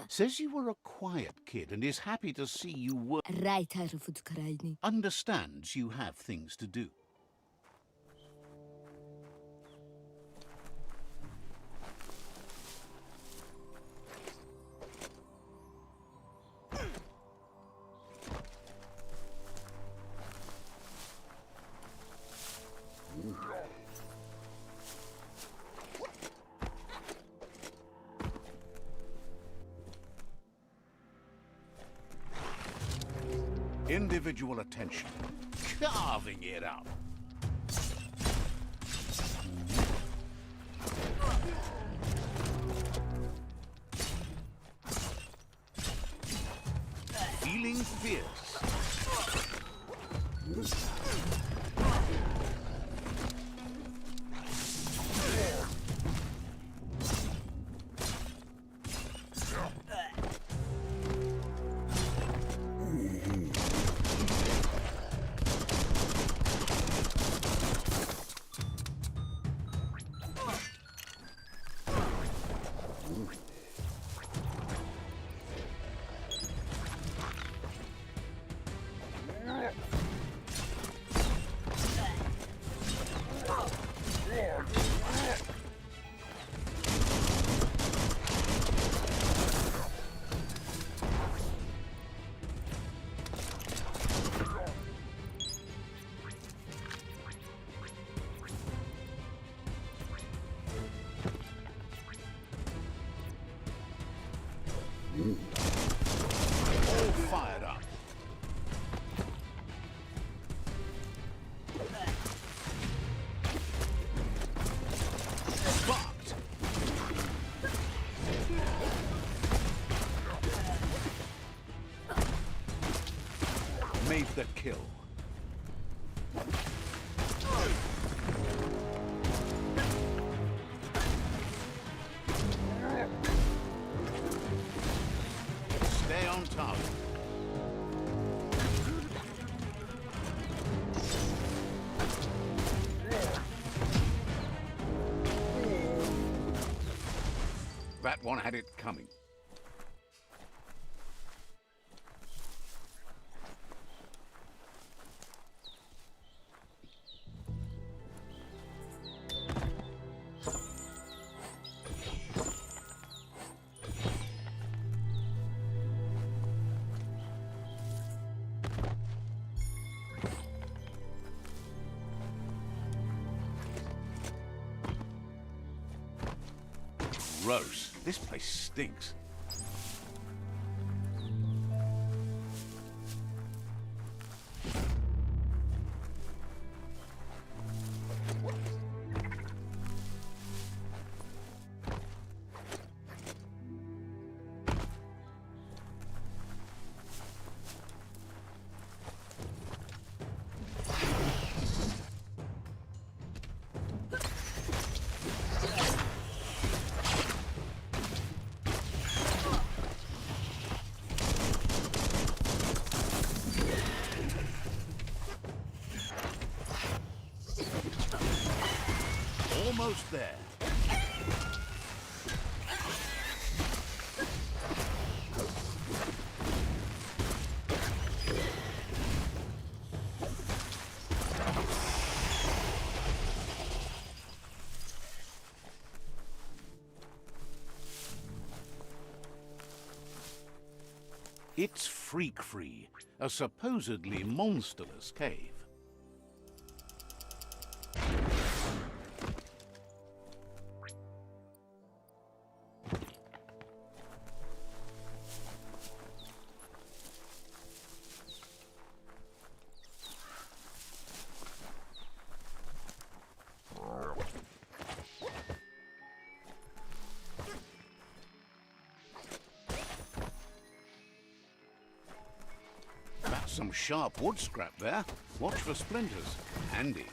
Says you were a quiet kid and is happy to see you work. Understands you have things to do. Individual attention. Carving it up. Feeling fierce. All fired up. Sparked. Made the kill. Stay on target. That one had it coming. Gross. This place stinks. Almost there. It's Freak Free, a supposedly monsterless cave. That's some sharp wood scrap there. Watch for splinters. Handy.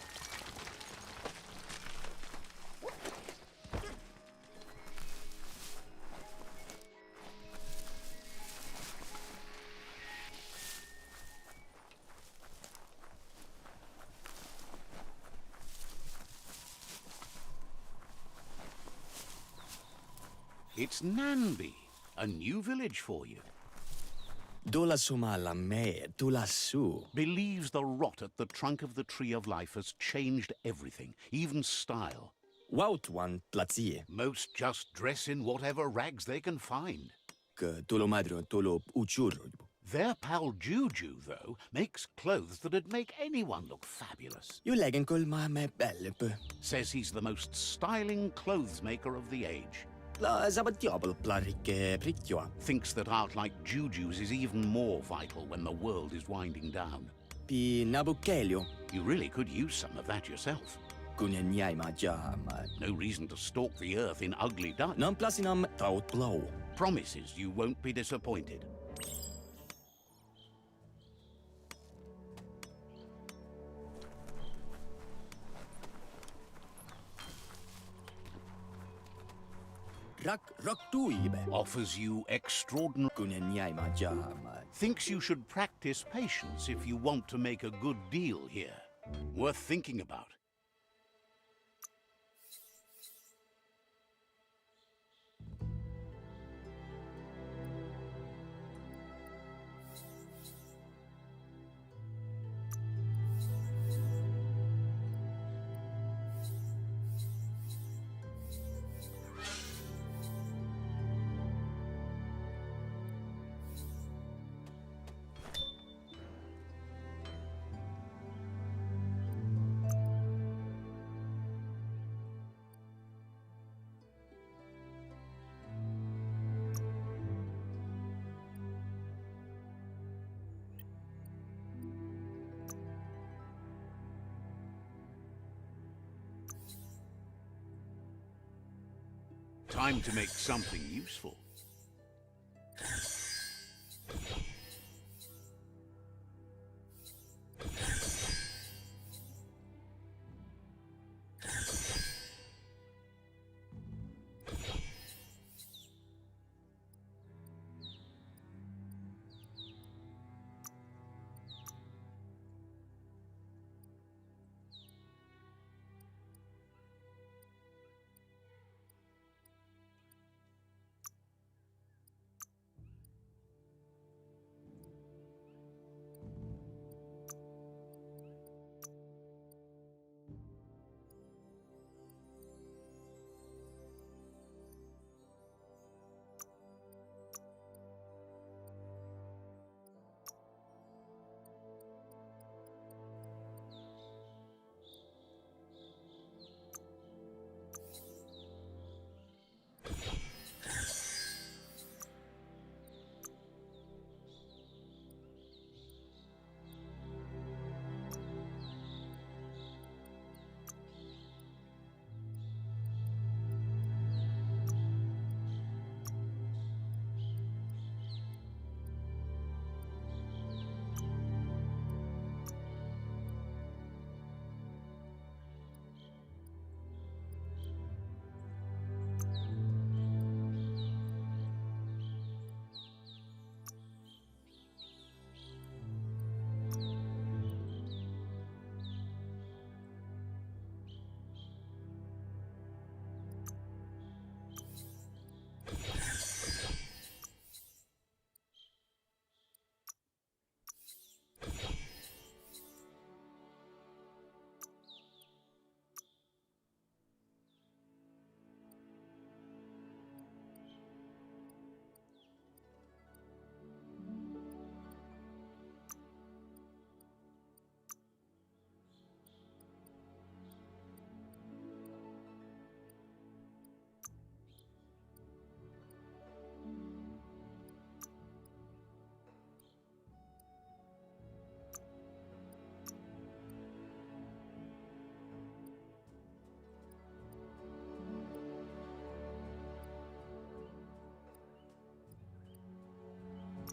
It's Namby, A new village for you. Tulasumalla me, tulassu. Believes the rot at the trunk of the tree of life has changed everything, even style. Wautuan tlatsie. Most just dress in whatever rags they can find. Tulomadro tulo uchuru. Their pal Juju, though, makes clothes that'd make anyone look fabulous. Julegin kulma me bellepö. Says he's the most styling clothes maker of the age. La zabatiobel plarike pritjoa. Thinks that art like Juju's is even more vital when the world is winding down. Pi nabukelio. You really could use some of that yourself. Kunenjaima jama. No reason to stalk the earth in ugly Dutch. Nam plasinam taut plau. Promises you won't be disappointed. Rak tuibe. Offers you extraordinary... Kunenjaima jama. Thinks you should practice patience if you want to make a good deal here. Worth thinking about. Time to make something useful.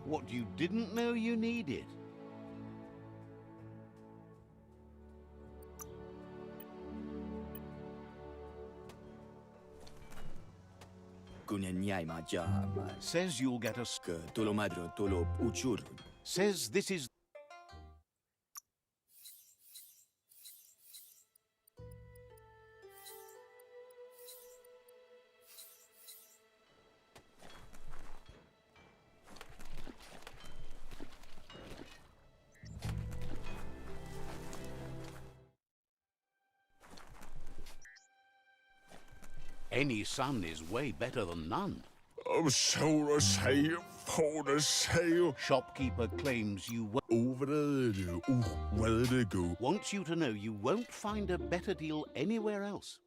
What you didn't know you needed. Kunenjaima jama. Says you'll get a... Tulomadro tulo uchuru. Says this is... Any sun is way better than none. Så at sige, for at sige. Shopkeeper claims you Hvad er det go? wants you to know you won't find a better deal anywhere else.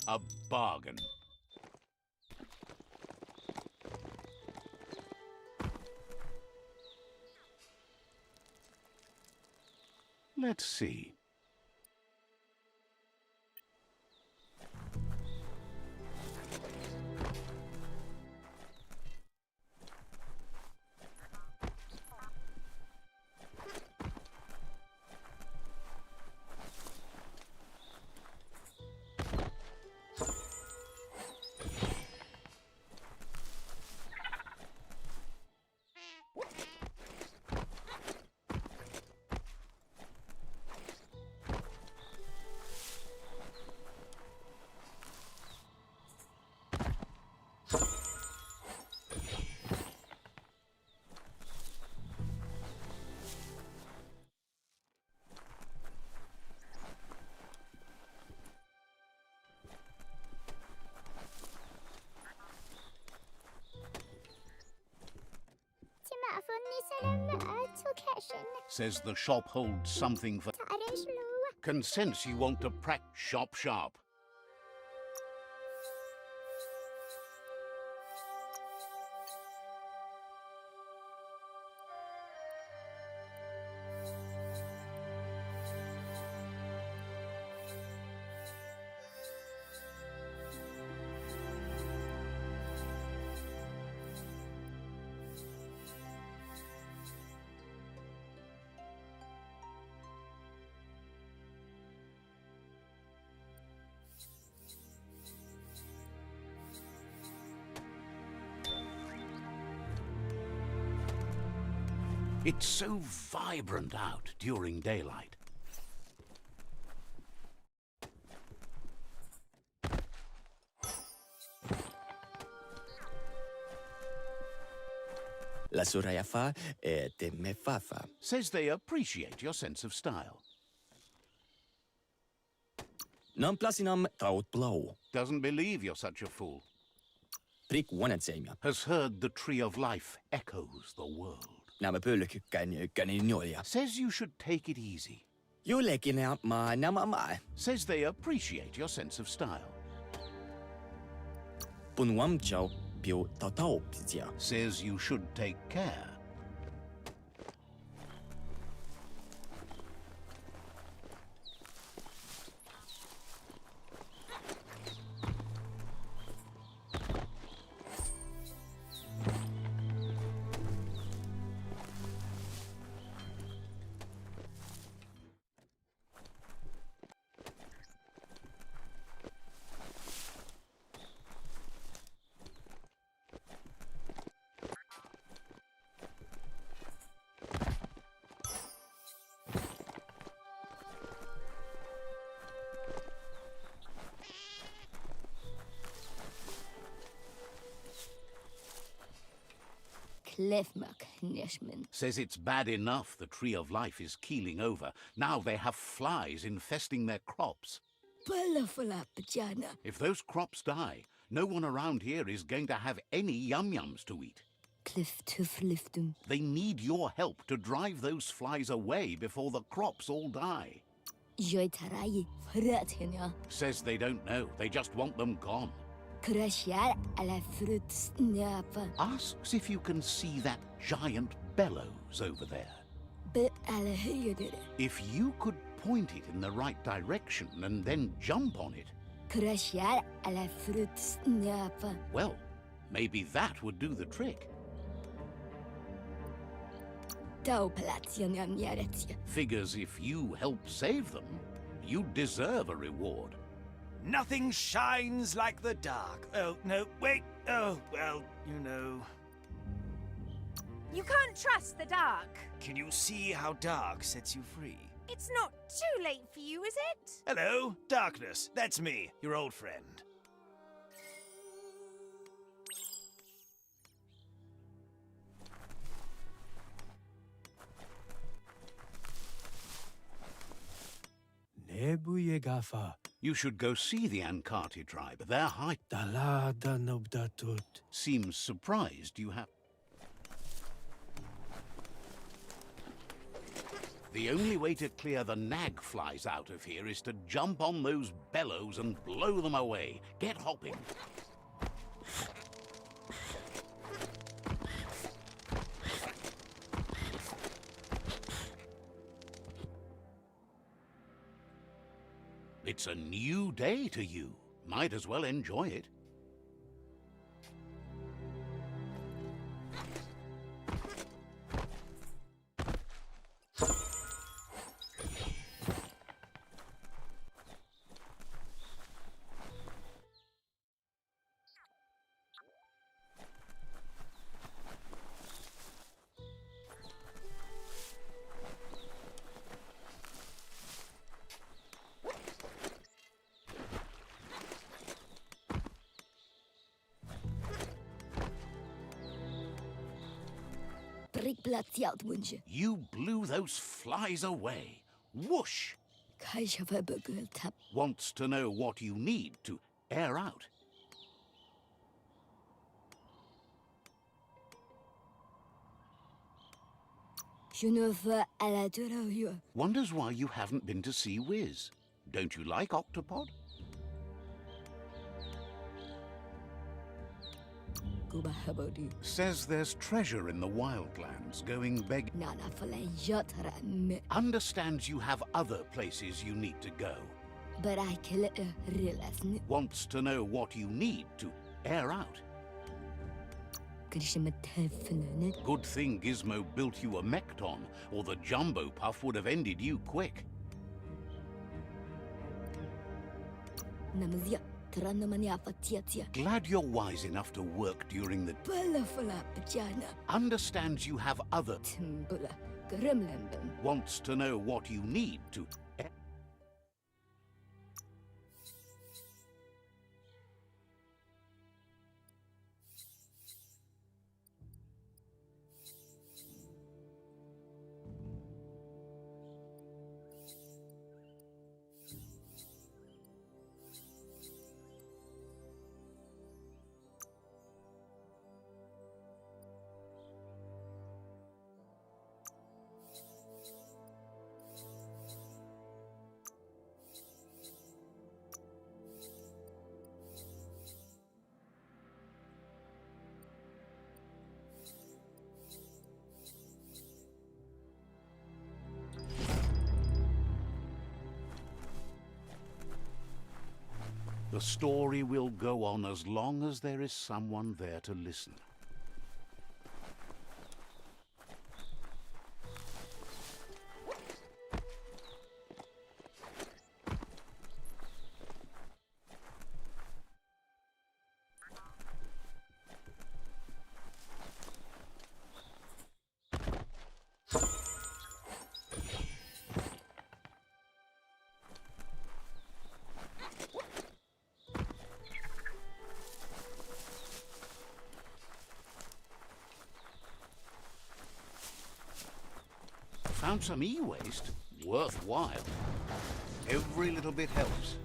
A bargain. Let's see. Says the shop holds something for... Can sense you want to shop sharp. It's so vibrant out during daylight. La Soraya fa te me fafa. Says they appreciate your sense of style. Nam plasinam taut blau. Doesn't believe you're such a fool. Prik wanetseimia. Has heard the tree of life echoes the world. Nämä pöllökykkäni njoja. Says you should take it easy. Jullekin maa nämä maa. Says they appreciate your sense of style. Pun wamchau piu tautauppisia. Says you should take care. Says it's bad enough the tree of life is keeling over. Now they have flies infesting their crops. If those crops die, no one around here is going to have any yum-yums to eat. They need your help to drive those flies away before the crops all die. Says they don't know, they just want them gone. Asks if you can see that giant bellows over there. If you could point it in the right direction and then jump on it, well, maybe that would do the trick. Figures if you help save them, you deserve a reward. Nothing shines like the dark. Oh, no, wait. Oh, well, you know. You can't trust the dark. Can you see how dark sets you free? It's not too late for you, is it? Hello, darkness. That's me, your old friend. You should go see the Ankati tribe. Their height seems surprised you have... The only way to clear the nag flies out of here is to jump on those bellows and blow them away. Get hopping. It's a new day to you. Might as well enjoy it. You blew those flies away. Whoosh! Wants to know what you need to air out. Wonders why you haven't been to see Wiz. Don't you like Octopod? Says there's treasure in the wildlands going beg... Understands you have other places you need to go. Wants to know what you need to air out. Good thing Gizmo built you a Mekton, or the Jumbo Puff would have ended you quick. Glad you're wise enough to work during the... Understands you have other... Wants to know what you need to... The story will go on as long as there is someone there to listen. Found some e-waste? Worthwhile. Every little bit helps.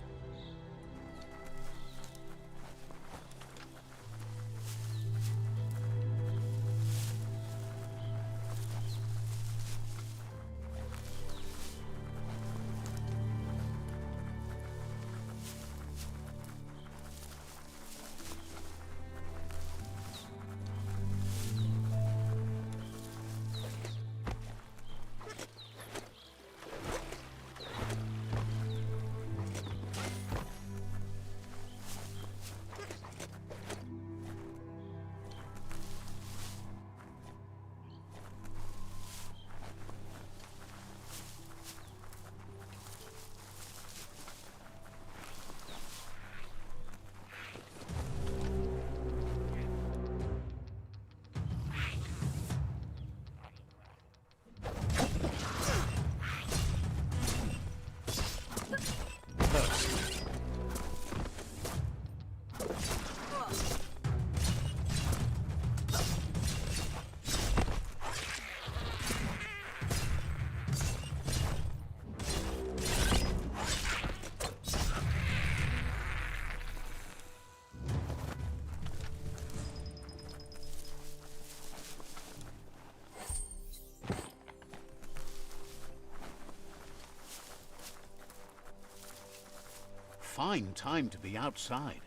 fine time to be outside.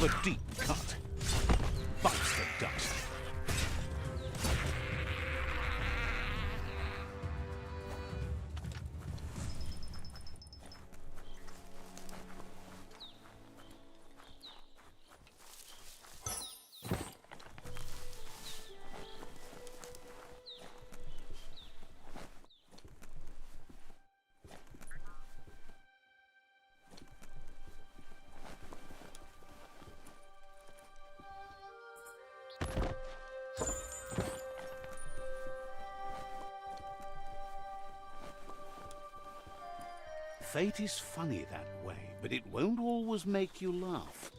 The deep cut bites the dust. Fate is funny that way, but it won't always make you laugh.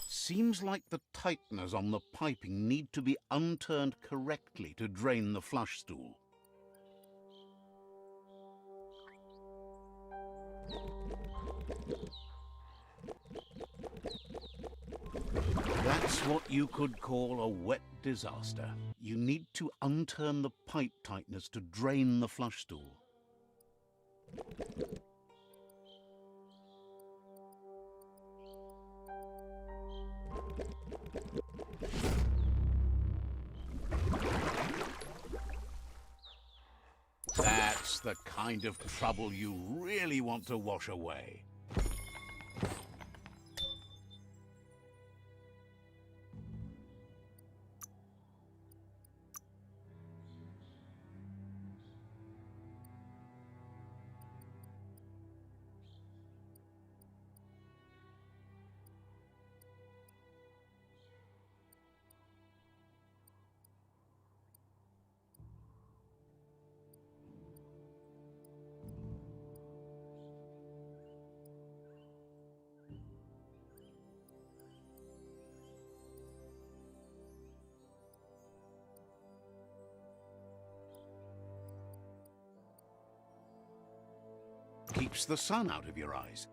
Seems like the tighteners on the piping need to be unturned correctly to drain the flush stool. That's what you could call a wet disaster. You need to unturn the pipe tighteners to drain the flush stool. That's the kind of trouble you really want to wash away. Keeps the sun out of your eyes.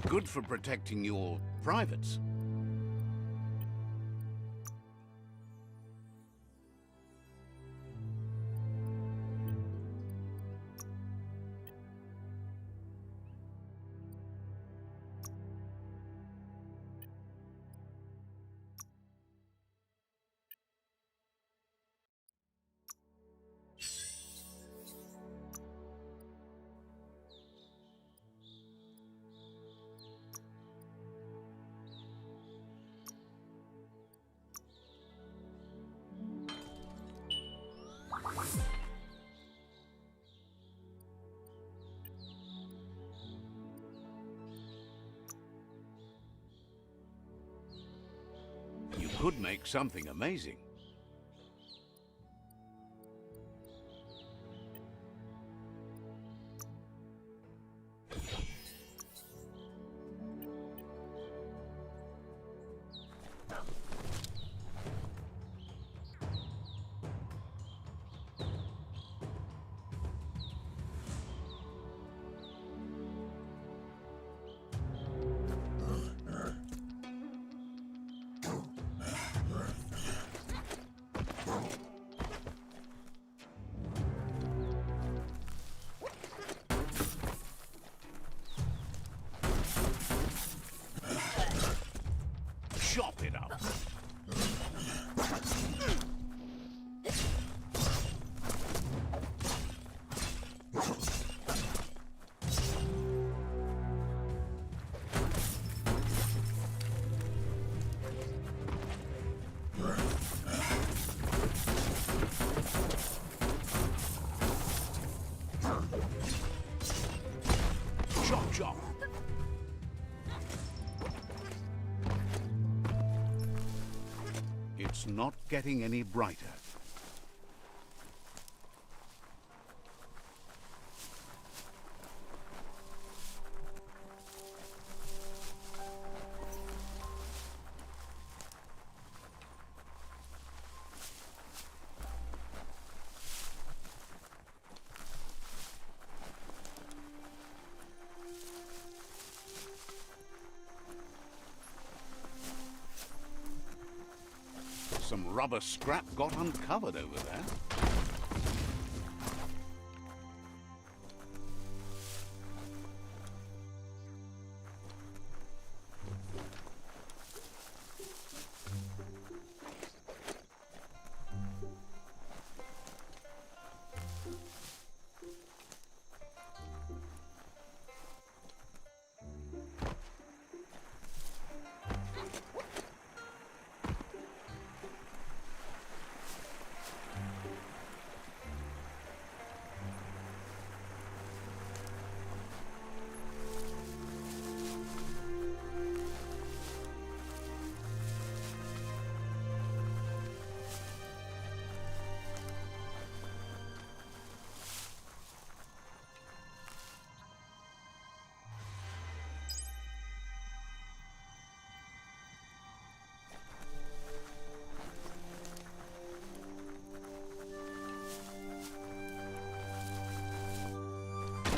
Good for protecting your privates. could make something amazing. Chop it up. Chop, chop. It's not getting any brighter. Some rubber scrap got uncovered over there.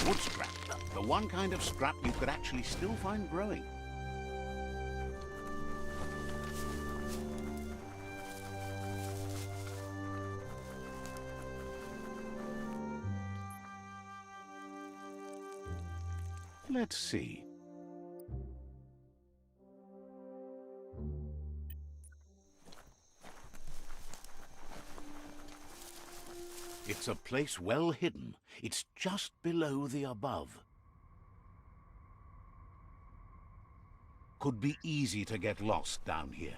Wood scrap. The one kind of scrap you could actually still find growing. Let's see. It's a place well hidden. It's just below the above. Could be easy to get lost down here.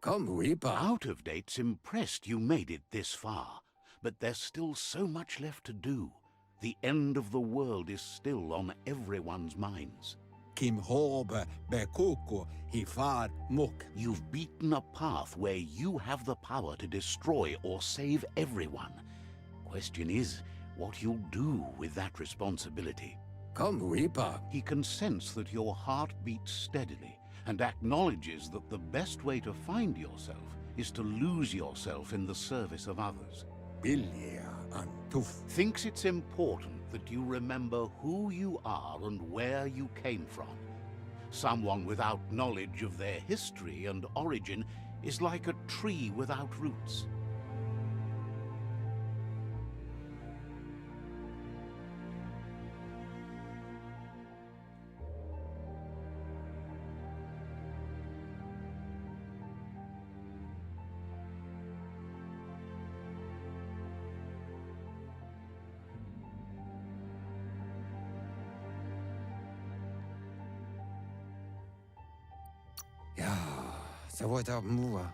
Come, Reaper. Out-of-date's impressed you made it this far, but there's still so much left to do. The end of the world is still on everyone's minds. Kim Horbe Bekuku Hifar Muk. You've beaten a path where you have the power to destroy or save everyone. Question is, what you'll do with that responsibility. Come, Reaper. He can sense that your heart beats steadily and acknowledges that the best way to find yourself is to lose yourself in the service of others. Bilia Antuf. Thinks it's important that you remember who you are and where you came from. Someone without knowledge of their history and origin is like a tree without roots.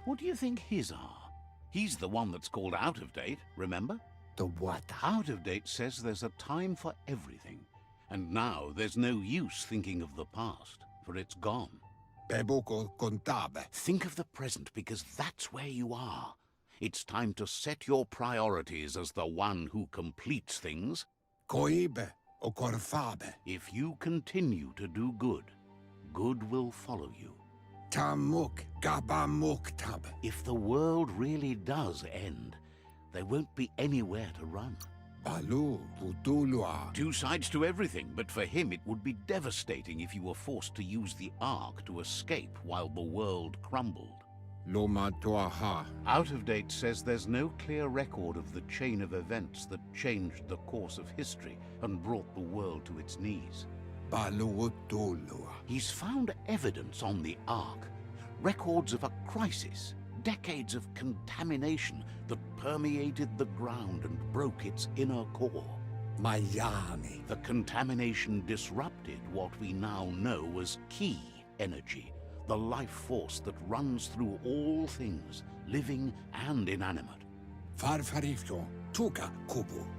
What do you think his are? He's the one that's called Out of Date, remember? The what? Out of Date says there's a time for everything. And now there's no use thinking of the past, for it's gone. Think of the present, because that's where you are. It's time to set your priorities as the one who completes things. If you continue to do good, good will follow you. If the world really does end, there won't be anywhere to run. Two sides to everything, but for him it would be devastating if you were forced to use the Ark to escape while the world crumbled. Out of Date says there's no clear record of the chain of events that changed the course of history and brought the world to its knees. He's found evidence on the Ark, records of a crisis, decades of contamination that permeated the ground and broke its inner core. The contamination disrupted what we now know as Ki energy, the life force that runs through all things, living and inanimate.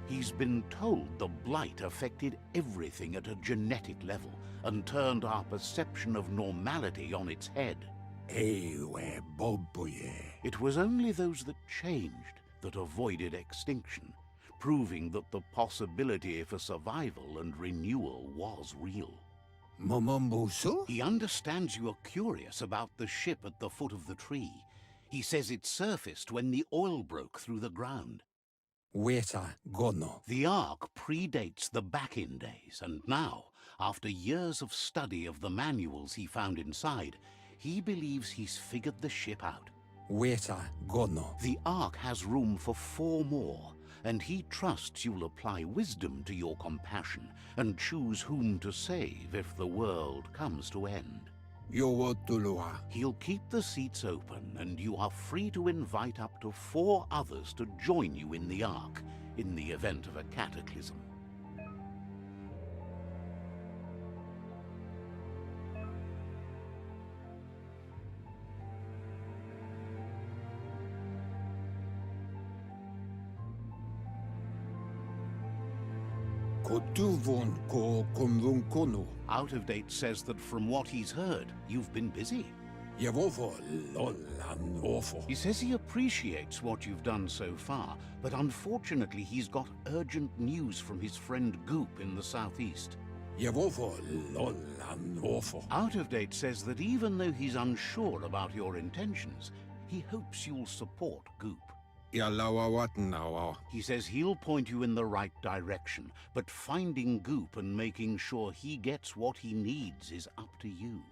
He's been told the blight affected everything at a genetic level and turned our perception of normality on its head. It was only those that changed that avoided extinction, proving that the possibility for survival and renewal was real. He understands you are curious about the ship at the foot of the tree. He says it surfaced when the oil broke through the ground. The Ark predates the back-in days, and now, after years of study of the manuals he found inside, he believes he's figured the ship out. The Ark has room for 4 more, and he trusts you'll apply wisdom to your compassion and choose whom to save if the world comes to end. He'll keep the seats open, and you are free to invite up to 4 others to join you in the Ark in the event of a cataclysm. Out of Date says that from what he's heard, you've been busy. He says he appreciates what you've done so far, but unfortunately he's got urgent news from his friend Goop in the southeast. Out of Date says that even though he's unsure about your intentions, he hopes you'll support Goop. He says he'll point you in the right direction, but finding Goop and making sure he gets what he needs is up to you.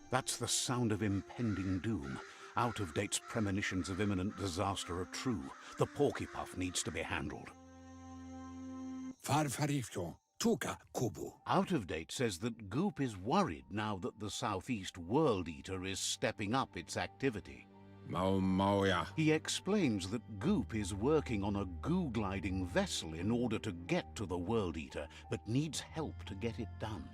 That's the sound of impending doom. Out of Date's premonitions of imminent disaster are true. The Porkypuff needs to be handled. Out of Date says that Goop is worried now that the Southeast World Eater is stepping up its activity. He explains that Goop is working on a goo-gliding vessel in order to get to the World Eater, but needs help to get it done.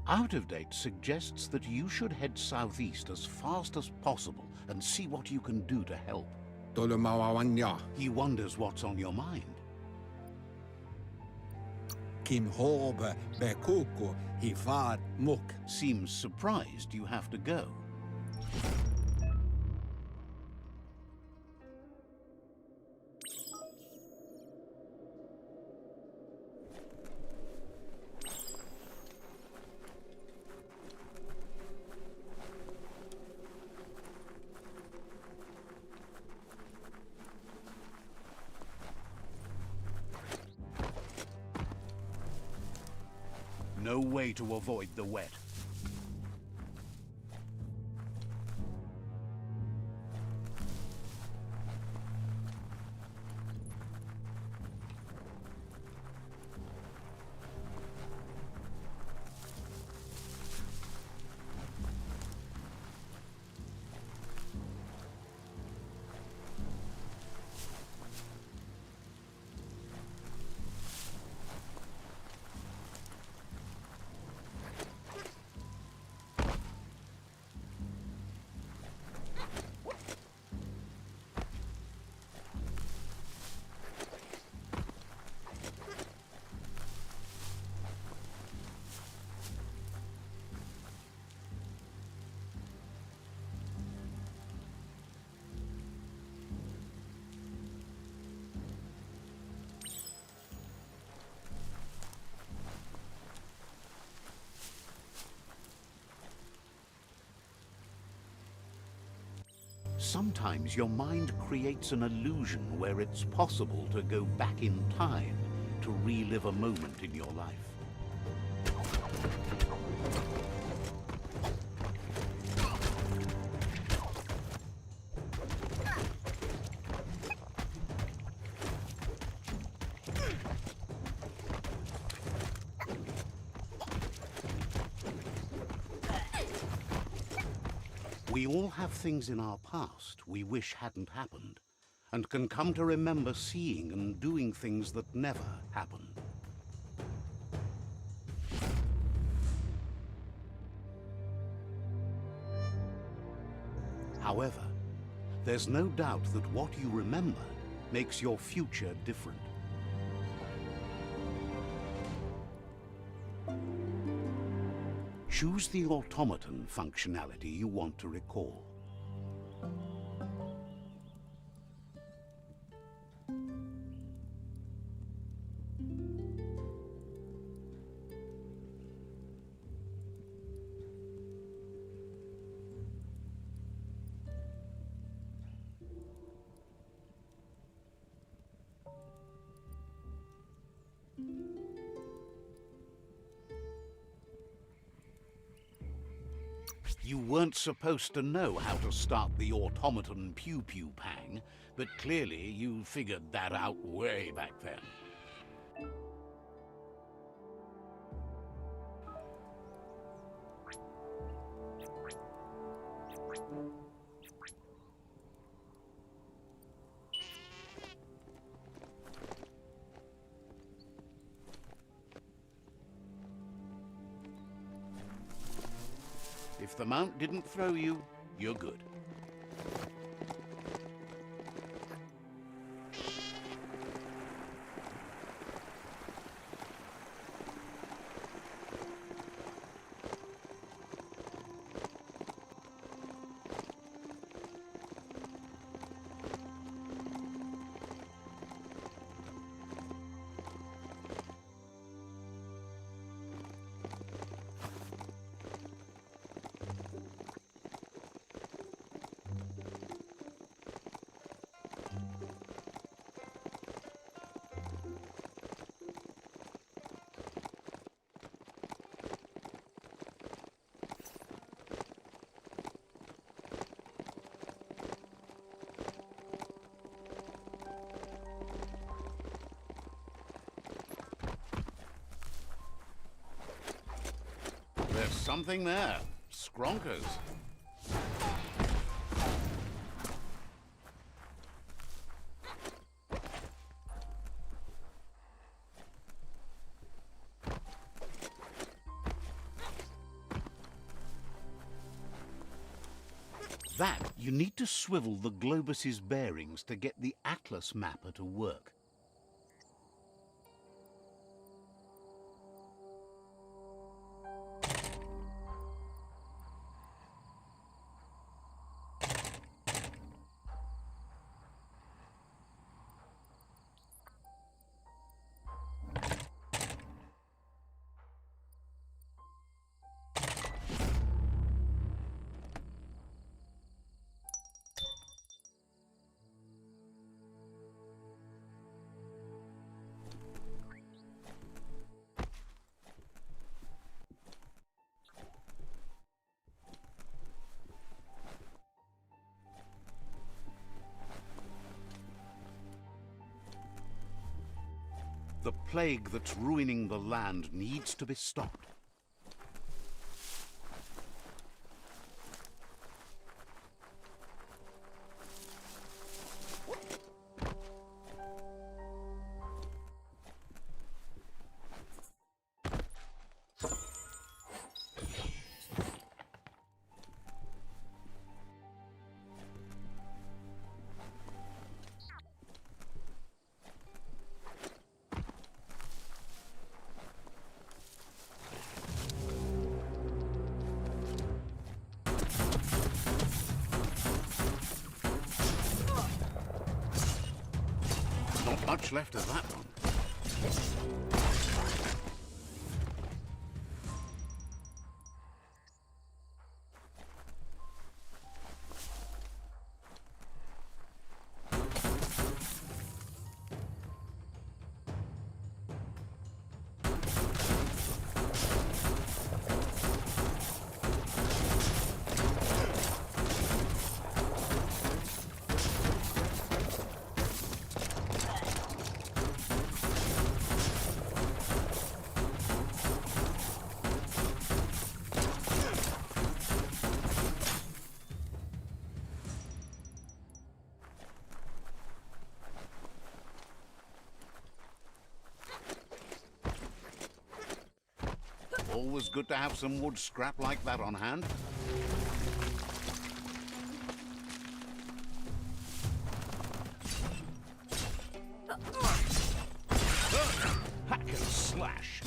Out of Date suggests that you should head southeast as fast as possible and see what you can do to help. He wonders what's on your mind. Seems surprised you have to go. No way to avoid the wet. Sometimes your mind creates an illusion where it's possible to go back in time to relive a moment in your life. We all have things in our past we wish hadn't happened, and can come to remember seeing and doing things that never happened. However, there's no doubt that what you remember makes your future different. Choose the automaton functionality you want to recall. You weren't supposed to know how to start the automaton pew-pew pang, but clearly you figured that out way back then. If the mount didn't throw you, you're good. There's something there. Skronkers. That, you need to swivel the globus's bearings to get the atlas mapper to work. The plague that's ruining the land needs to be stopped. Not much left of that one. Always good to have some wood scrap like that on hand. Hack and slash.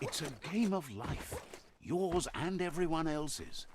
It's a game of life, yours and everyone else's.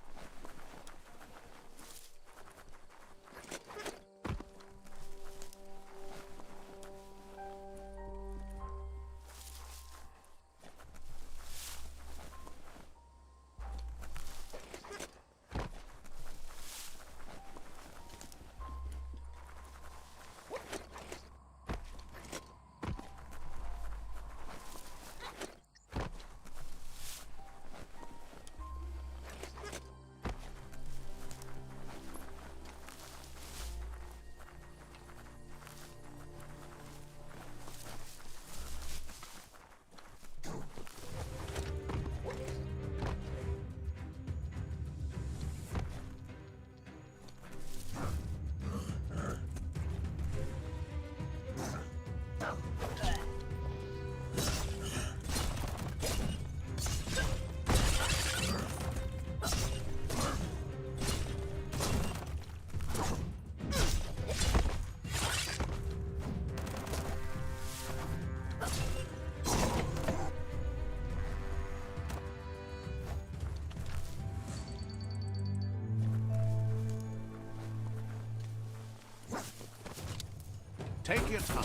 Take your time.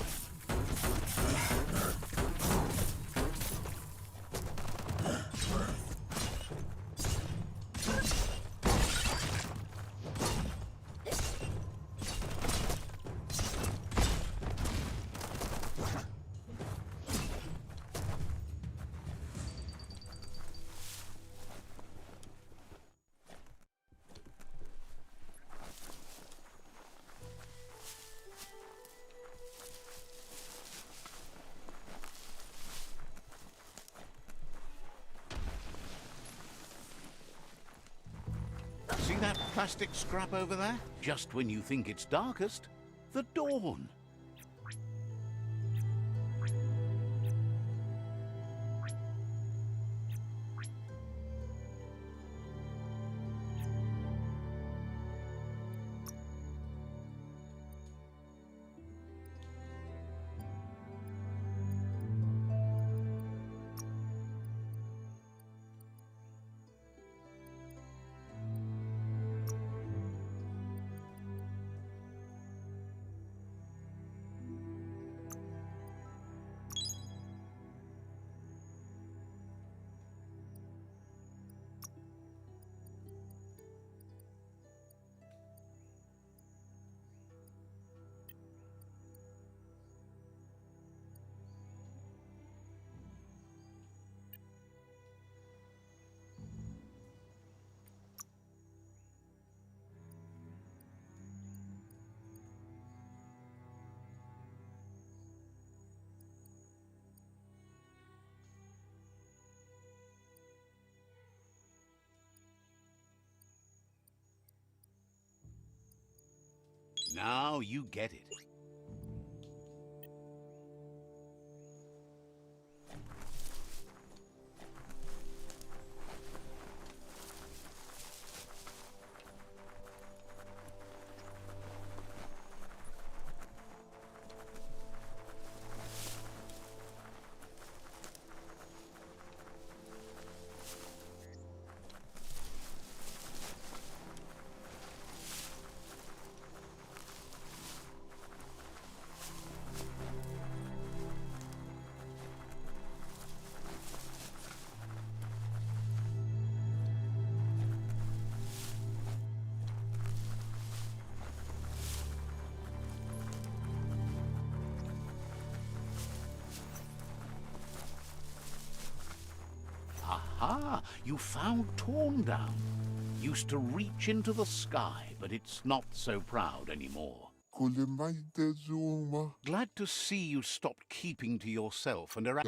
See that plastic scrap over there? Just when you think it's darkest, the dawn. Now you get it. Aha! You found Torn Down. Used to reach into the sky, but it's not so proud anymore. Glad to see you stopped keeping to yourself and are...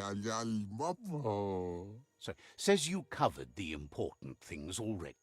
So, says you covered the important things already.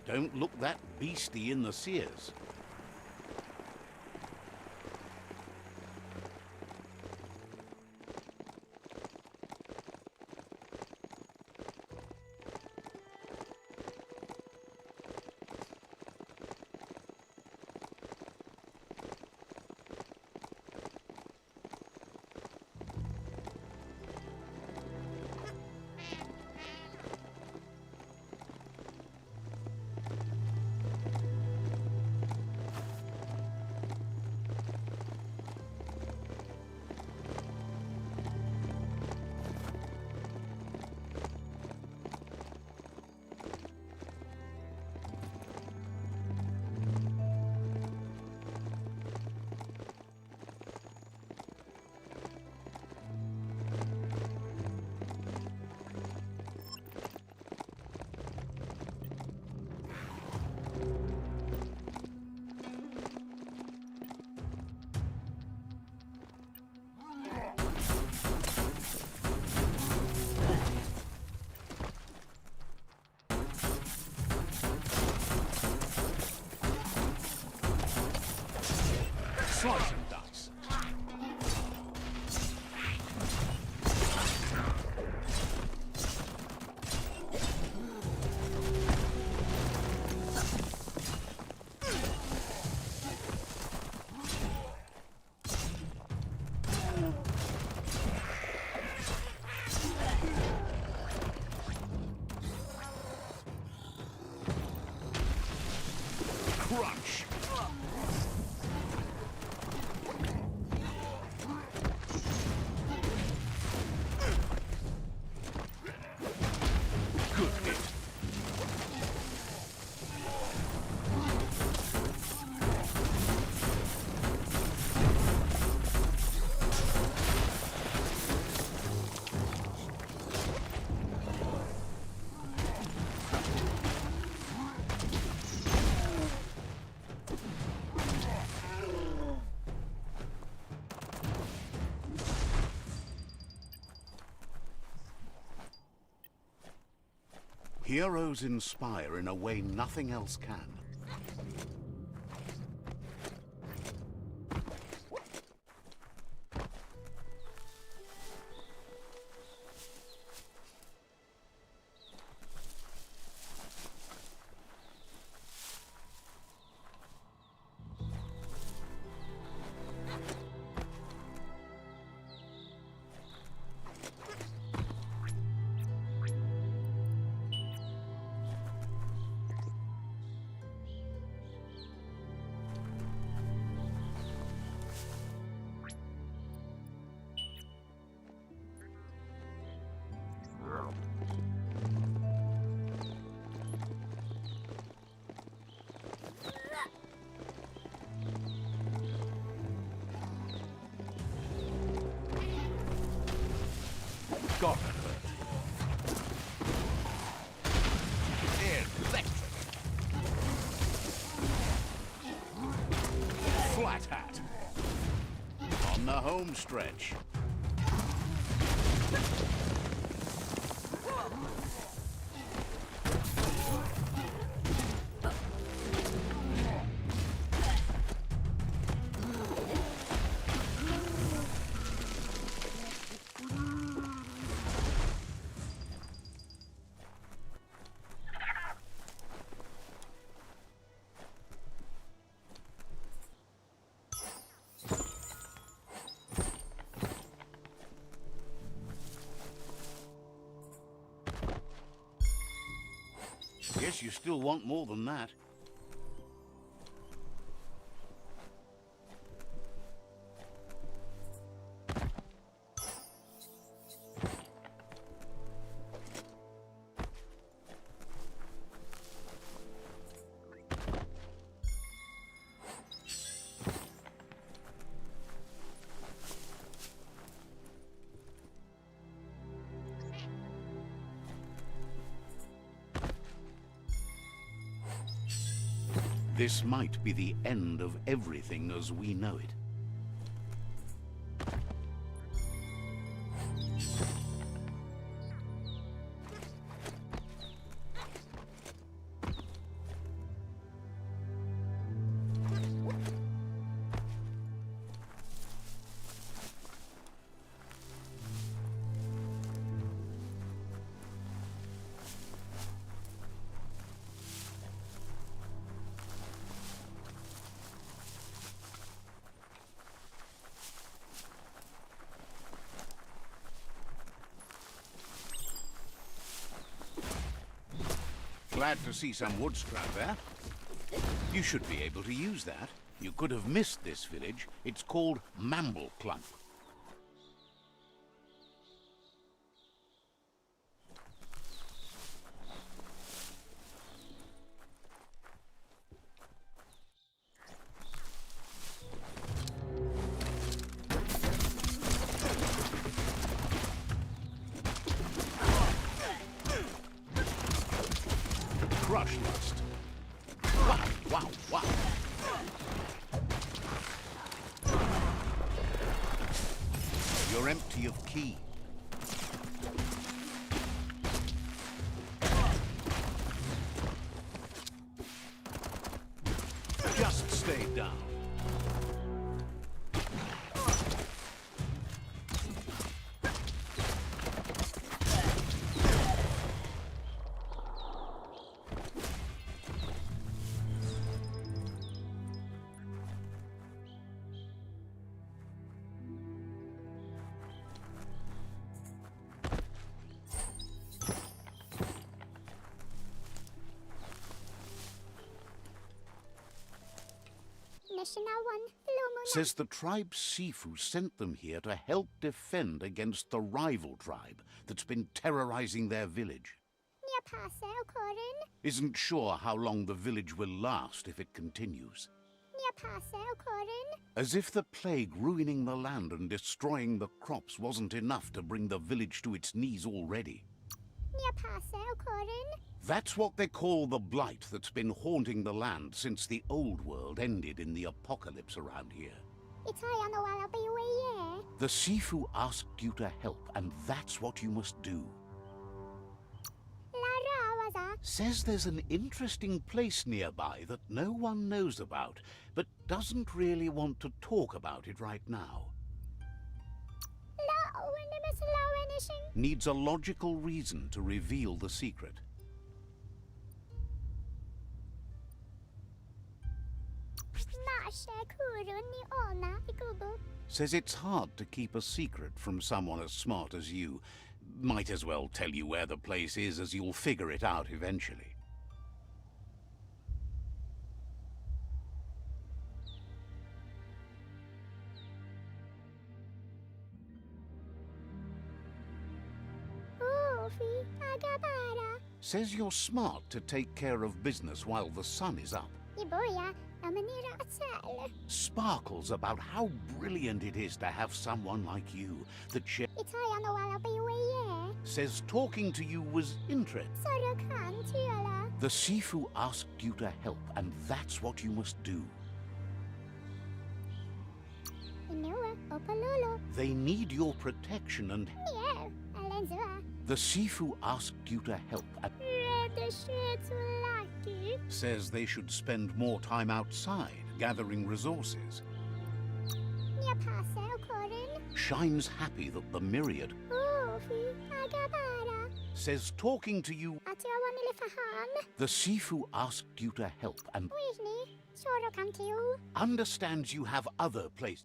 Don't look that beastie in the sears. Slice and dice. Crunch. Good hit. Heroes inspire in a way nothing else can. Got it. Electric. Flat hat. On the home stretch. Guess you still want more than that. This might be the end of everything as we know it. Glad to see some wood scrap there. You should be able to use that. You could have missed this village. It's called Mamble Clump. Crush lust. Wow, wow, wow. You're empty of ki. Just stay down. Says the tribe Sifu sent them here to help defend against the rival tribe that's been terrorizing their village. Isn't sure how long the village will last if it continues. As if the plague ruining the land and destroying the crops wasn't enough to bring the village to its knees already. That's what they call the blight that's been haunting the land since the old world ended in the apocalypse around here. The Sifu asked you to help, and that's what you must do. Says there's an interesting place nearby that no one knows about, but doesn't really want to talk about it right now. Needs a logical reason to reveal the secret. Says it's hard to keep a secret from someone as smart as you. Might as well tell you where the place is, as you'll figure it out eventually. Says you're smart to take care of business while the sun is up. Sparkles about how brilliant it is to have someone like you that says talking to you was interesting. The Sifu asked you to help, and that's what you must do. They need your protection, and the Sifu asked you to help, and says they should spend more time outside, gathering resources. Shine's happy that the myriad says talking to you. The Sifu asked you to help, and understands you have other places.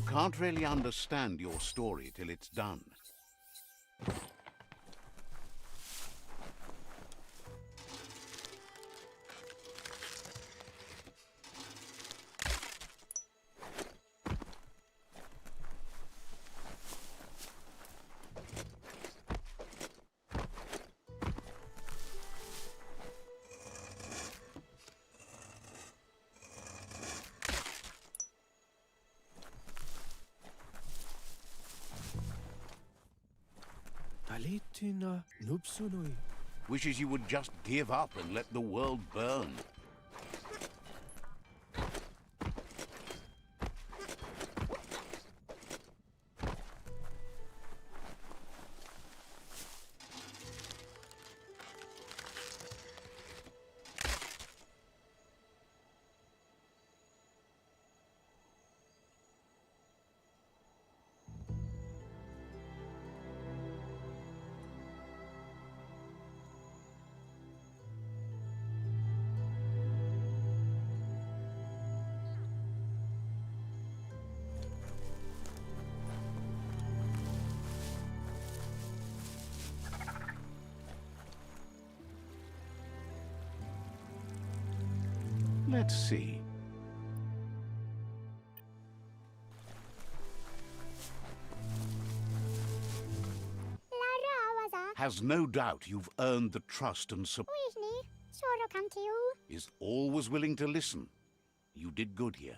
can't really understand your story till it's done. Wishes you would just give up and let the world burn. Let's see. Has no doubt you've earned the trust and support. Is always willing to listen. You did good here.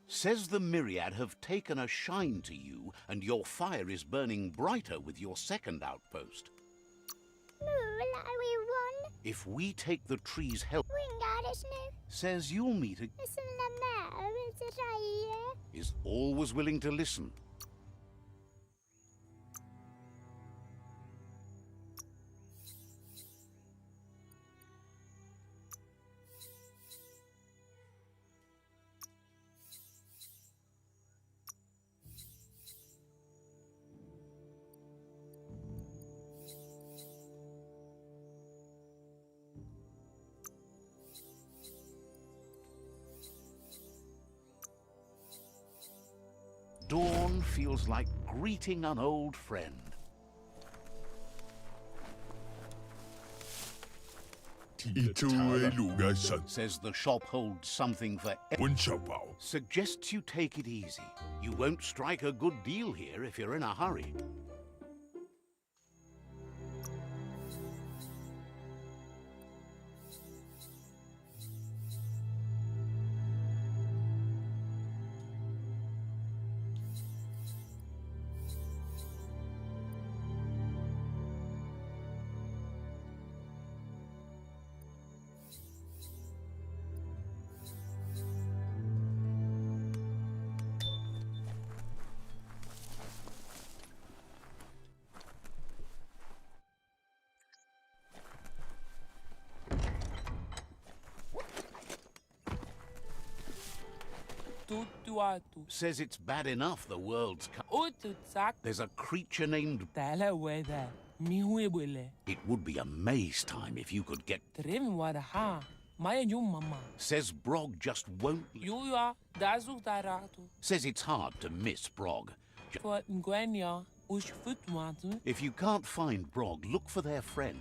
Says the Myriad have taken a shine to you, and your fire is burning brighter with your second outpost. If we take the tree's help, says you'll meet a... Is always willing to listen. Dawn feels like greeting an old friend. Says the shop holds something for suggests you take it easy. You won't strike a good deal here if you're in a hurry. Says it's bad enough the world's There's a creature named... It would be a maze time if you could get... Says Brog just won't... Says it's hard to miss Brog. If you can't find Brog, look for their friend.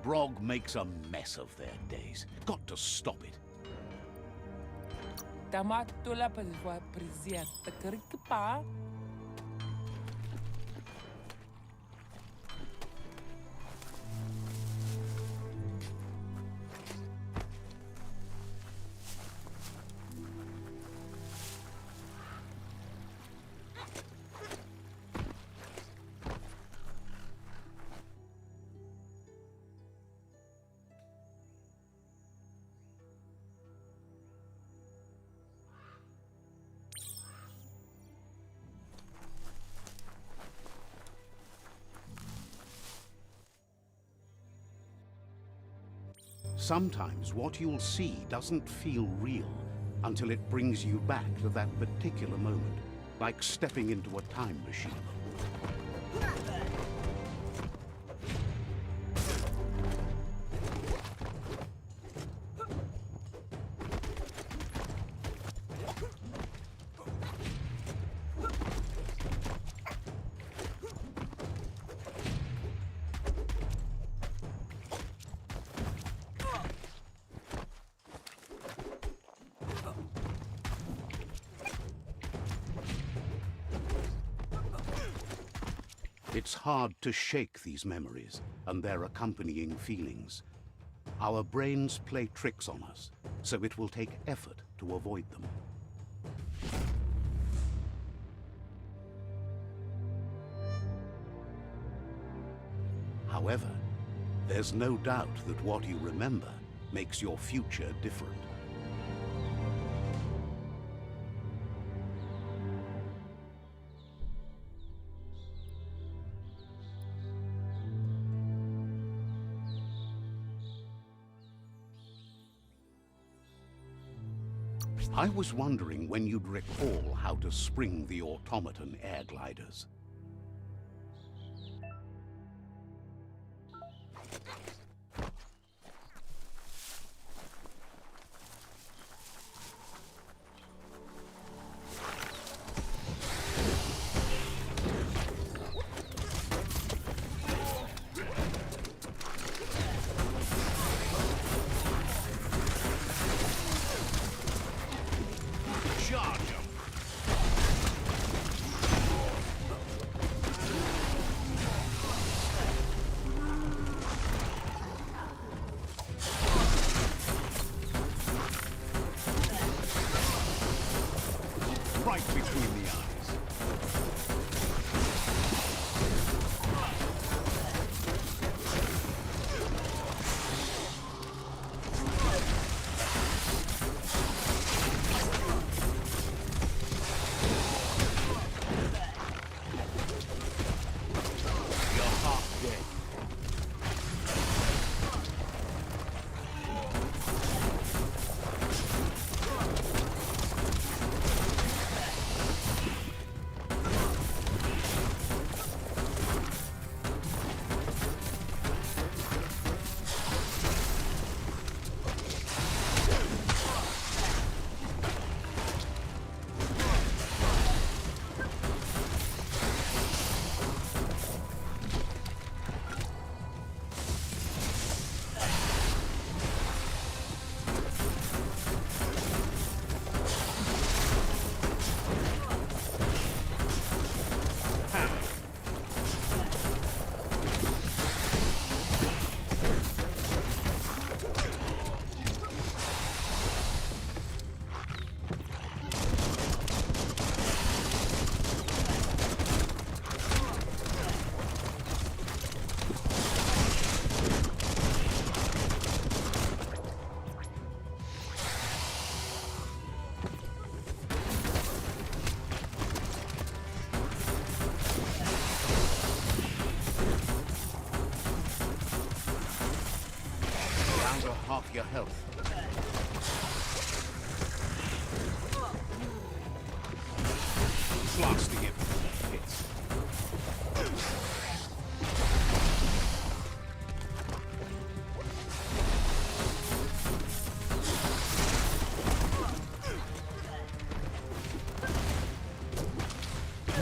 Brog makes a mess of their days. Got to stop it. Sometimes what you'll see doesn't feel real until it brings you back to that particular moment, like stepping into a time machine. It's hard to shake these memories and their accompanying feelings. Our brains play tricks on us, so it will take effort to avoid them. However, there's no doubt that what you remember makes your future different. I was wondering when you'd recall how to spring the automaton air gliders. Right between the eyes. You're half dead. Down to half your health. Blasting it with hits.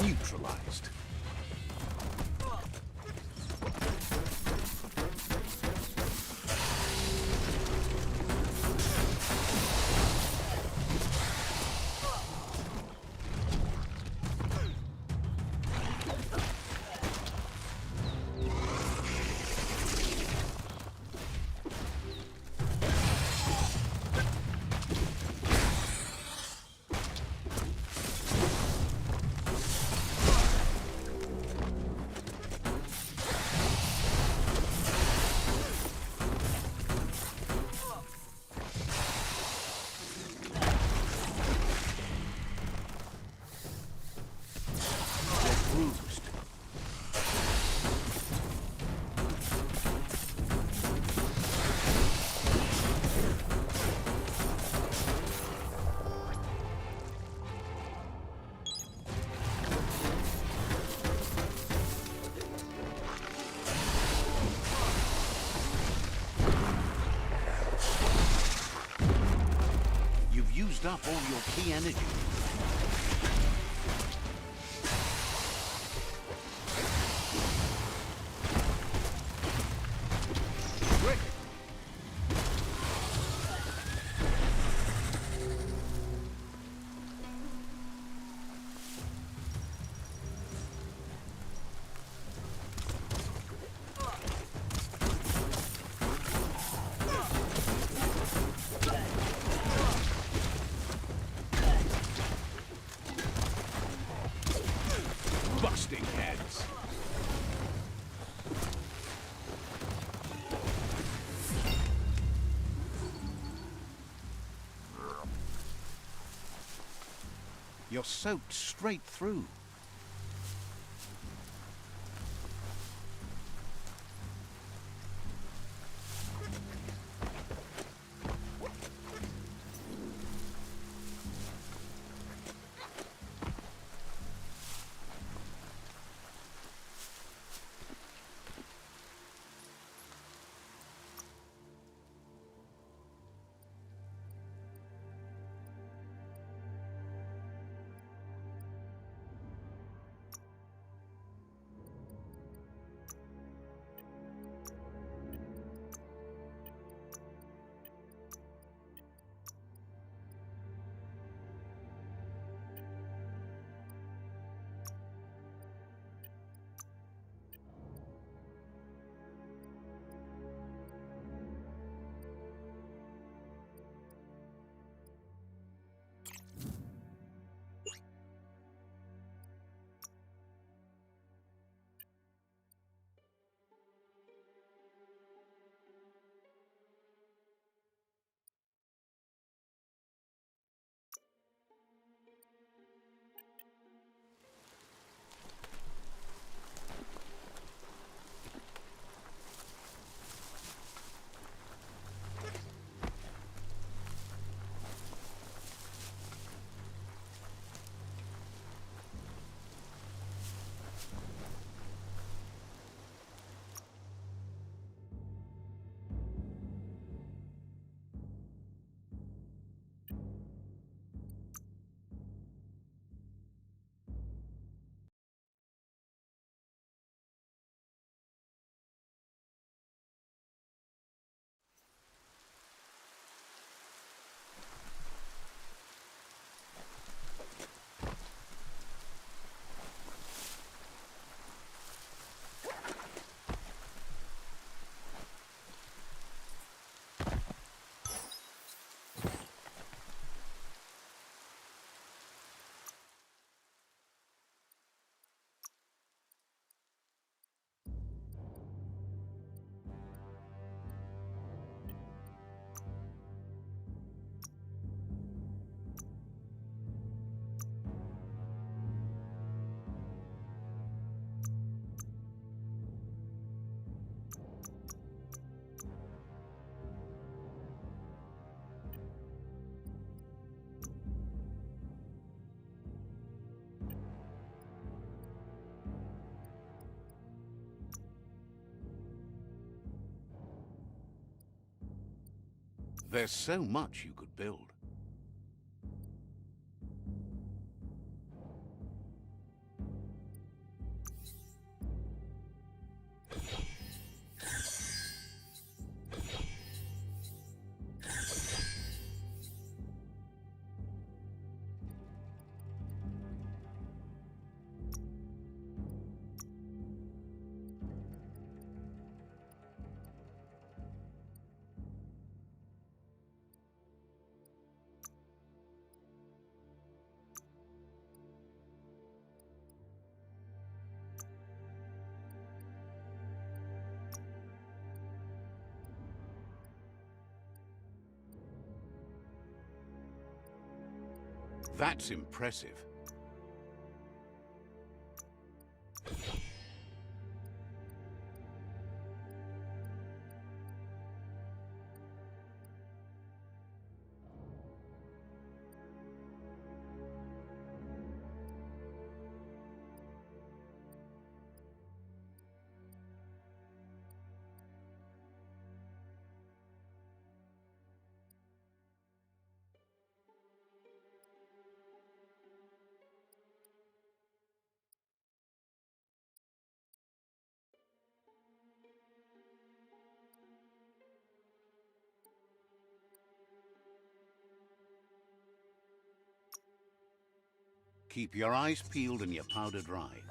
Neutralized. Used up all your key energy. Quick! You're soaked straight through. There's so much you could build. That's impressive. Keep your eyes peeled and your powder dry.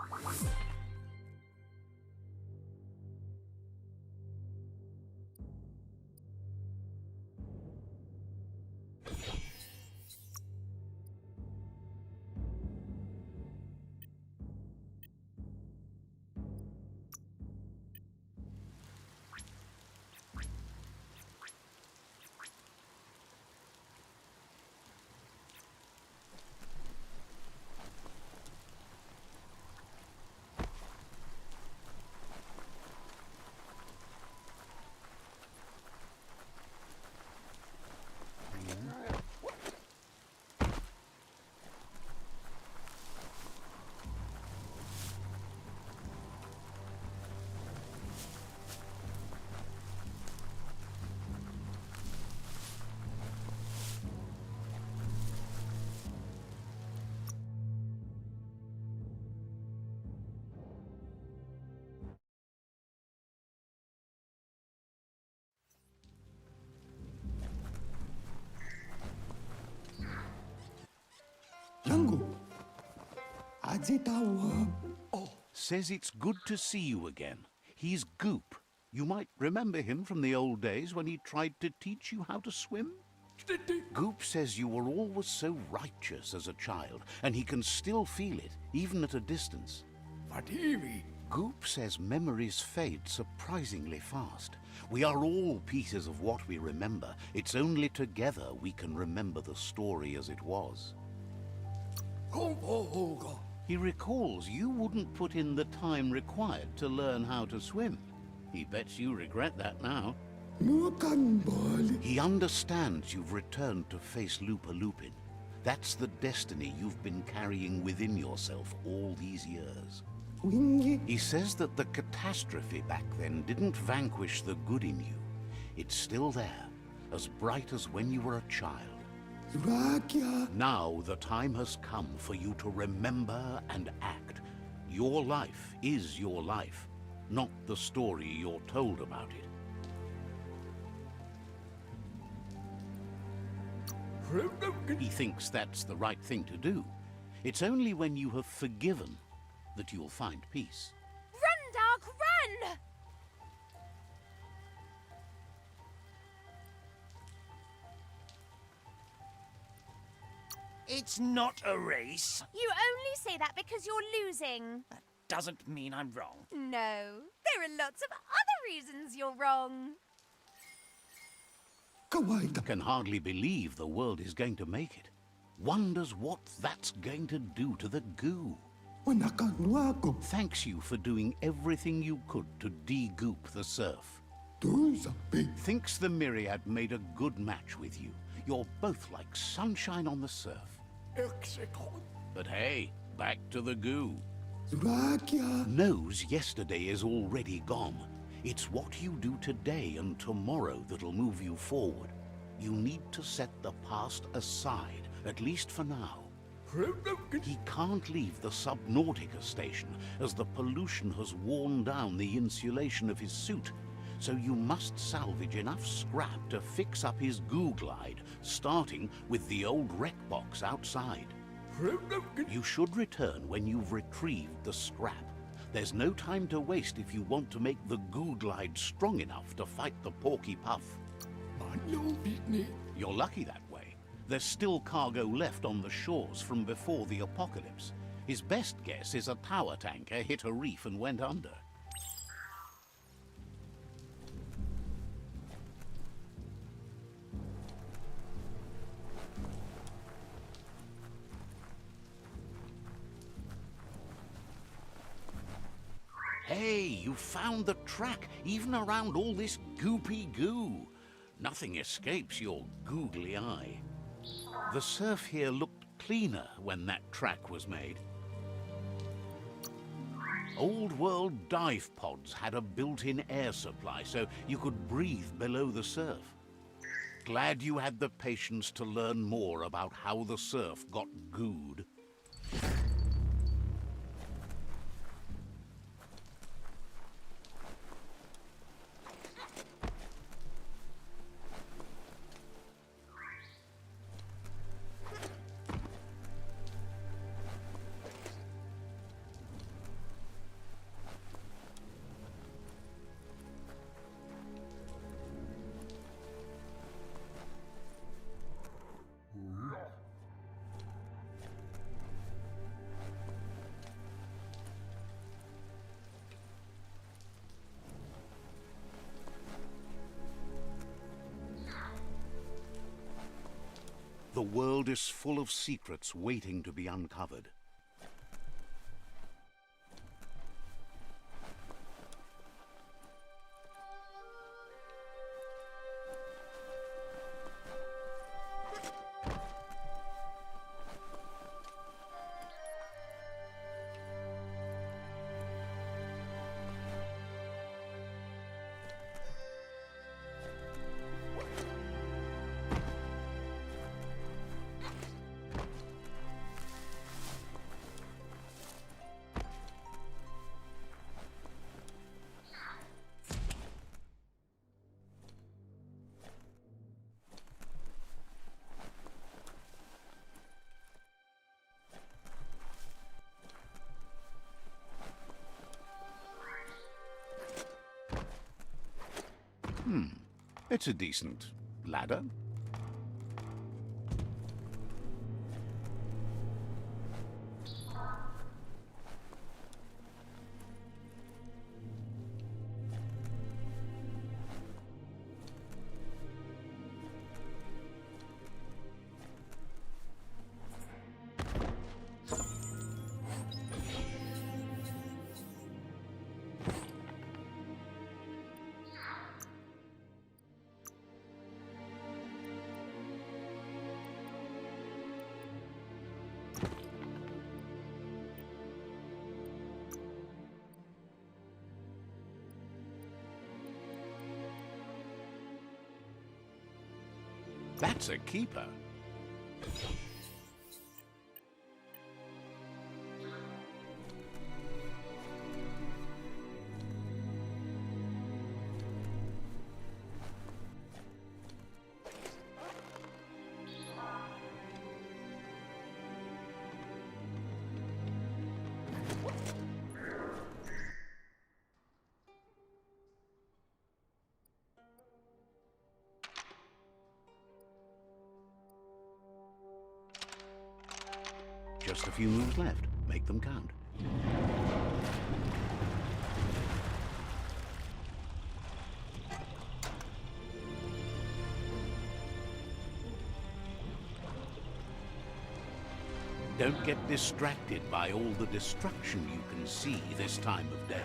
Says it's good to see you again. He's Goop. You might remember him from the old days when he tried to teach you how to swim. Goop says you were always so righteous as a child, and he can still feel it, even at a distance. Goop says memories fade surprisingly fast. We are all pieces of what we remember. It's only together we can remember the story as it was. He recalls you wouldn't put in the time required to learn how to swim. He bets you regret that now. He understands you've returned to face Lupa Lupin. That's the destiny you've been carrying within yourself all these years. He says that the catastrophe back then didn't vanquish the good in you. It's still there, as bright as when you were a child. Now the time has come for you to remember and act. Your life is your life, not the story you're told about it. He thinks that's the right thing to do. It's only when you have forgiven that you'll find peace. Run, Dark, run! It's not a race. You only say that because you're losing. That doesn't mean I'm wrong. No, there are lots of other reasons you're wrong. Can hardly believe the world is going to make it. Wonders what that's going to do to the goo. Thanks you for doing everything you could to de-goop the surf. Thinks the Myriad made a good match with you. You're both like sunshine on the surf. But hey, back to the goo. Knows yesterday is already gone. It's what you do today and tomorrow that'll move you forward. You need to set the past aside, at least for now. He can't leave the Subnautica station, as the pollution has worn down the insulation of his suit. So you must salvage enough scrap to fix up his goo glide, starting with the old wreck box outside. You should return when you've retrieved the scrap. There's no time to waste if you want to make the goo glide strong enough to fight the Porky Puff. You're lucky that way. There's still cargo left on the shores from before the apocalypse. His best guess is a tower tanker hit a reef and went under. Hey, you found the track, even around all this goopy goo. Nothing escapes your googly eye. The surf here looked cleaner when that track was made. Old world dive pods had a built-in air supply, so you could breathe below the surf. Glad you had the patience to learn more about how the surf got gooed. The world is full of secrets waiting to be uncovered. It's a decent ladder. That's a keeper. Just a few moves left. Make them count. Don't get distracted by all the destruction you can see this time of day.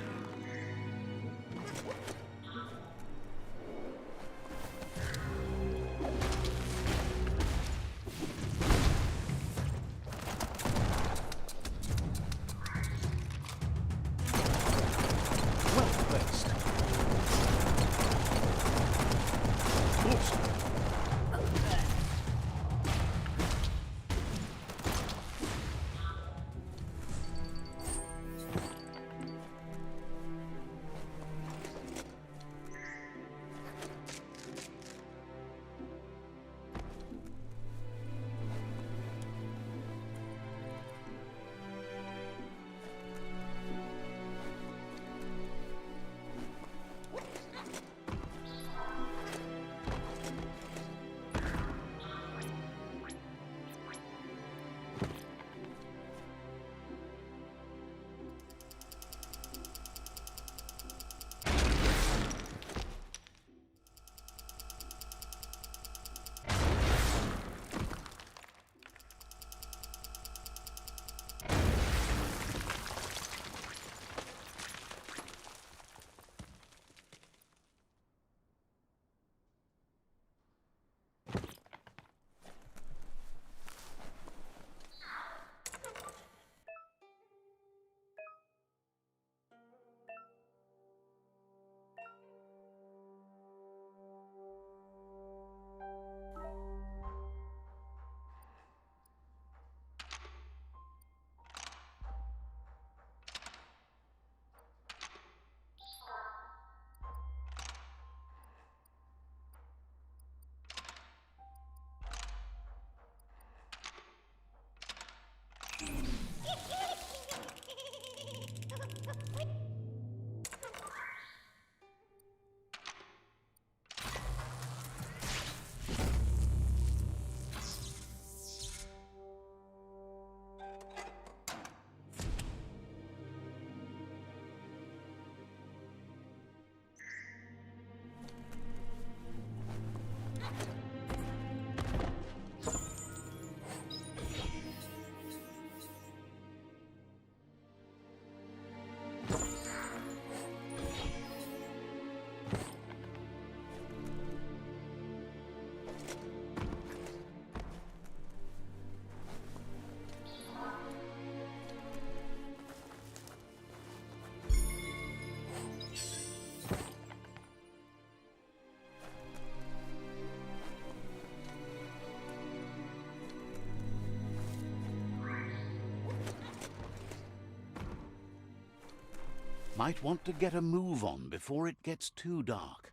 Might want to get a move on before it gets too dark.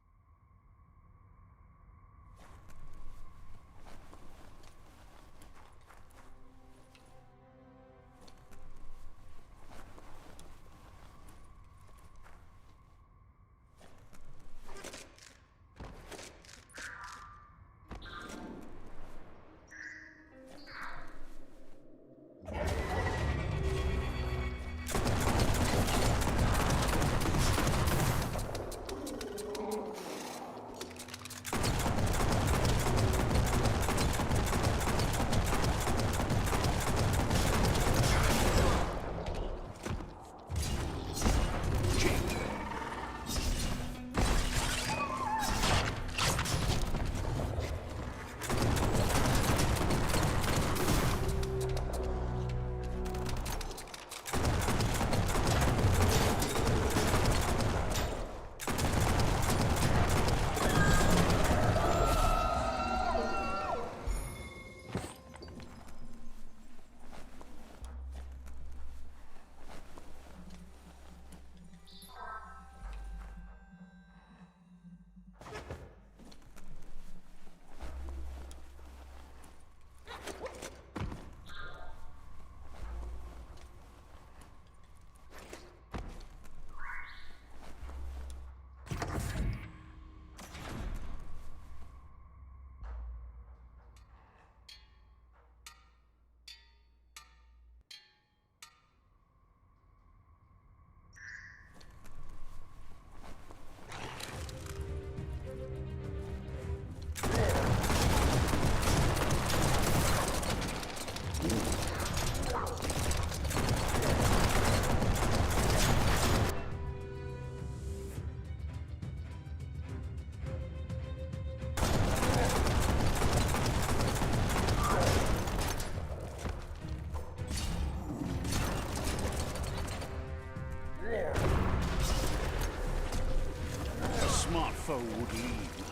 smart foe would leave now.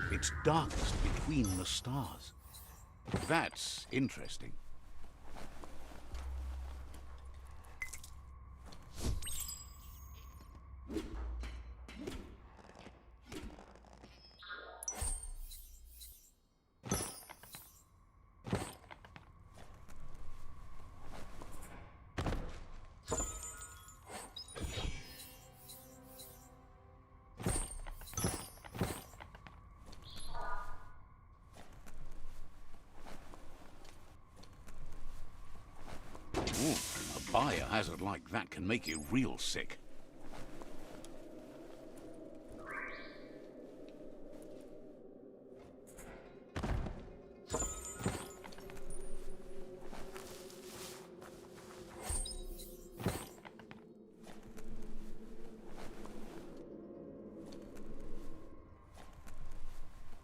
It's darkest between the stars. That's interesting. Ooh, a biohazard like that can make you real sick.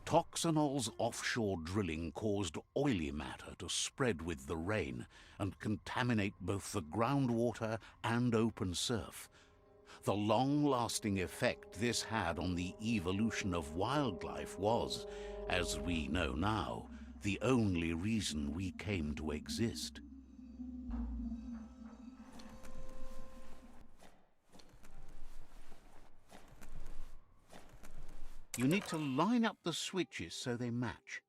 Toxanol's offshore drilling caused oily matter to spread with the rain and contaminate both the groundwater and open surf. The long-lasting effect this had on the evolution of wildlife was, as we know now, the only reason we came to exist. You need to line up the switches so they match.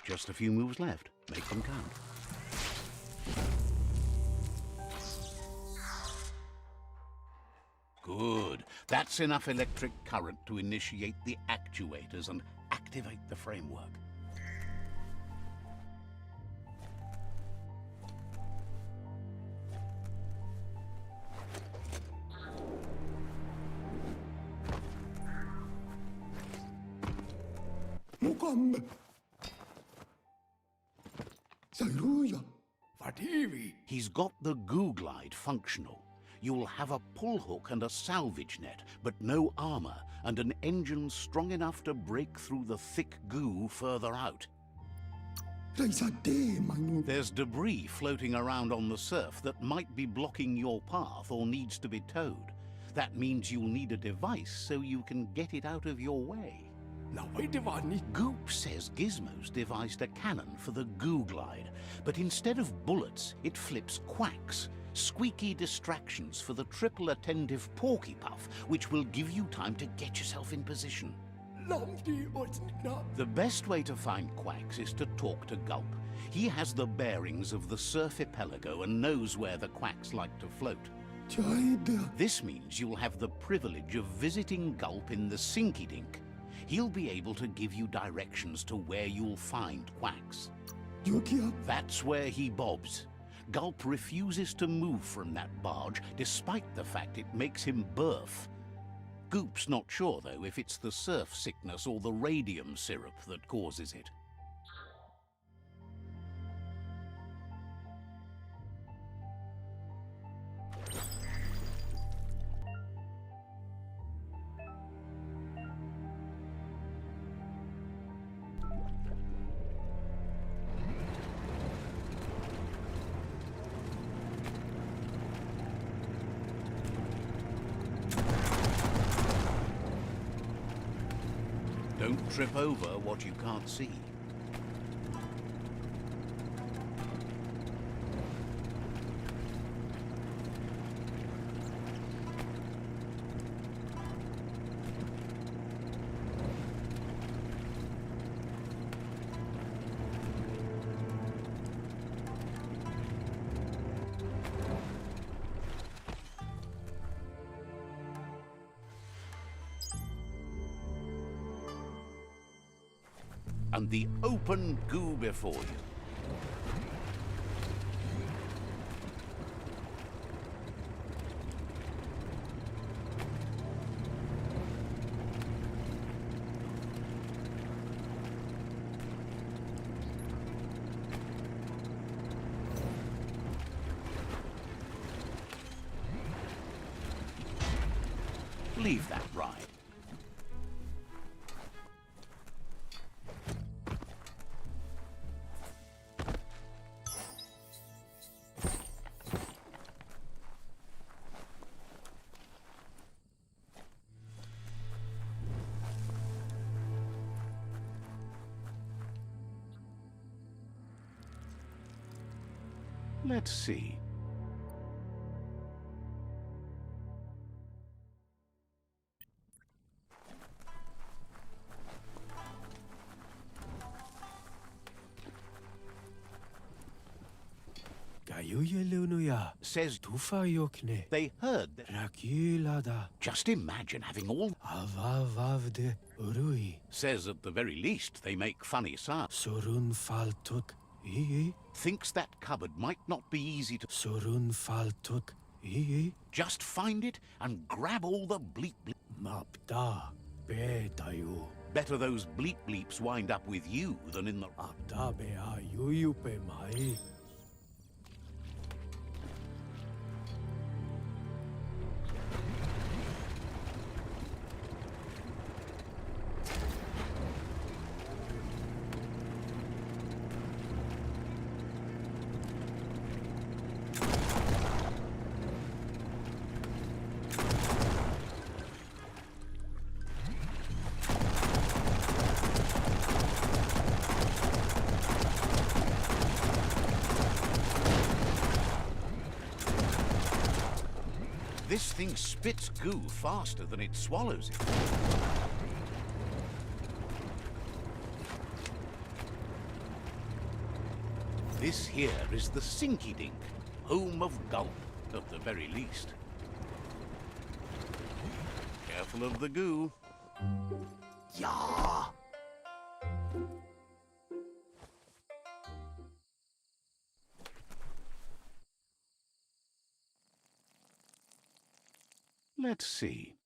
Just a few moves left. Make them count. Good. That's enough electric current to initiate the actuators and activate the framework. He's got the goo glide functional. You'll have a pull hook and a salvage net, but no armor, and an engine strong enough to break through the thick goo further out. There's debris floating around on the surf that might be blocking your path or needs to be towed. That means you'll need a device so you can get it out of your way. Goop says Gizmo's devised a cannon for the goo glide, but instead of bullets, it flips quacks, squeaky distractions for the triple attentive porky puff, which will give you time to get yourself in position. The best way to find quacks is to talk to Gulp. He has the bearings of the surf archipelago and knows where the quacks like to float. This means you'll have the privilege of visiting Gulp in the Sinky Dink. He'll be able to give you directions to where you'll find quacks. That's where he bobs. Gulp refuses to move from that barge, despite the fact it makes him berth. Goop's not sure, though, if it's the surf sickness or the radium syrup that causes it. Don't trip over what you can't see. and the open goo before you. Leave that ride. Let's see. Says they heard that. Just imagine having all. Says at the very least they make funny sounds. Thinks that cupboard might not be easy to. Just find it and grab all the bleep bleep. Better those bleep bleeps wind up with you than in the. This thing spits goo faster than it swallows it. This here is the Sinky Dink, home of gulp, at the very least. Careful of the goo. Yeah. Let's see.